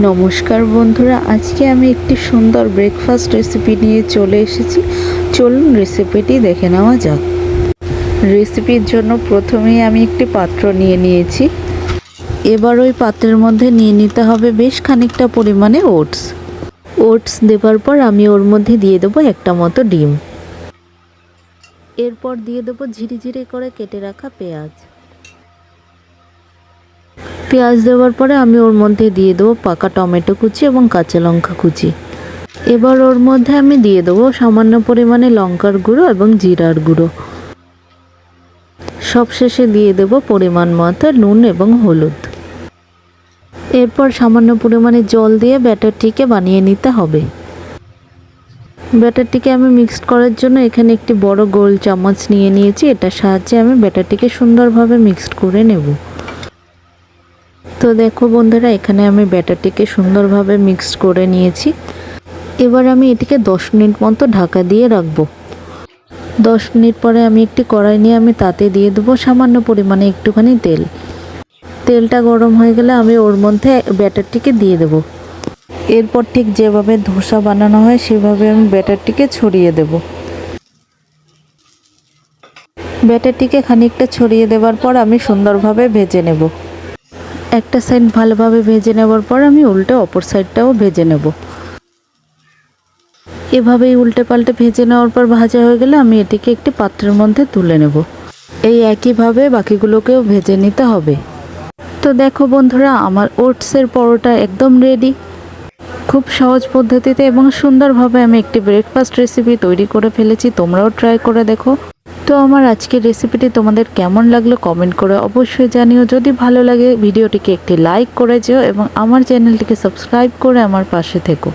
নমস্কার বন্ধুরা, আজকে আমি একটি সুন্দর ব্রেকফাস্ট রেসিপি নিয়ে চলে এসেছি। চলুন রেসিপিটি দেখে নেওয়া যাক। রেসিপির জন্য প্রথমেই আমি একটি পাত্র নিয়ে নিয়েছি। এবার ওই পাত্রের মধ্যে নিয়ে নিতে হবে বেশ খানিকটা পরিমাণে ওটস দেওয়ার পর আমি ওর মধ্যে দিয়ে দেবো একটা মতো ডিম। এরপর দিয়ে দেবো ঝিরিঝিরি করে কেটে রাখা পেঁয়াজ দেওয়ার পরে আমি ওর মধ্যে দিয়ে দেবো পাকা টমেটো কুচি এবং কাঁচা লঙ্কা কুচি। এবার ওর মধ্যে আমি দিয়ে দেবো সামান্য পরিমাণে লঙ্কার গুঁড়ো এবং জিরার গুঁড়ো। সবশেষে দিয়ে দেবো পরিমাণ মতো নুন এবং হলুদ। এরপর সামান্য পরিমাণে জল দিয়ে ব্যাটারটিকে বানিয়ে নিতে হবে। ব্যাটারটিকে আমি মিক্সড করার জন্য এখানে একটি বড় গোল চামচ নিয়ে নিয়েছি। এটার সাহায্যে আমি ব্যাটারটিকে সুন্দরভাবে মিক্সড করে নেব। তো দেখো বন্ধুরা, এখানে আমি ব্যাটারটিকে সুন্দরভাবে মিক্সড করে নিয়েছি। এবার আমি এটিকে 10 মিনিট মতো ঢাকা দিয়ে রাখবো। 10 মিনিট পরে আমি একটি কড়াই নিয়ে আমি তাতে দিয়ে দেবো সামান্য পরিমাণে একটুখানি তেল। তেলটা গরম হয়ে গেলে আমি ওর মধ্যে ব্যাটারটিকে দিয়ে দেবো। এরপর ঠিক যেভাবে ধোসা বানানো হয় সেভাবে আমি ব্যাটারটিকে ছড়িয়ে দেব। ব্যাটারটিকে খানিকটা ছড়িয়ে দেওয়ার পর আমি সুন্দরভাবে ভেজে নেব। একটা সাইড ভালোভাবে ভেজে নেওয়ার পর আমি উল্টে অপর সাইডটাও ভেজে নেব। এভাবেই উল্টে পাল্টে ভেজে নেওয়ার পর ভাজা হয়ে গেলে আমি এটিকে একটি পাত্রের মধ্যে তুলে নেব। এই একইভাবে বাকিগুলোকেও ভেজে নিতে হবে। তো দেখো বন্ধুরা, আমার ওটসের পরোটা একদম রেডি। খুব সহজ পদ্ধতিতে এবং সুন্দরভাবে আমি একটি ব্রেকফাস্ট রেসিপি তৈরি করে ফেলেছি। তোমরাও ট্রাই করে দেখো। তো আমার আজকের রেসিপিটি তোমাদের কেমন লাগলো কমেন্ট করে অবশ্যই জানিও। যদি ভালো লাগে ভিডিওটিকে একটি লাইক করে যেও এবং আমার চ্যানেলটিকে সাবস্ক্রাইব করে আমার পাশে থেকো।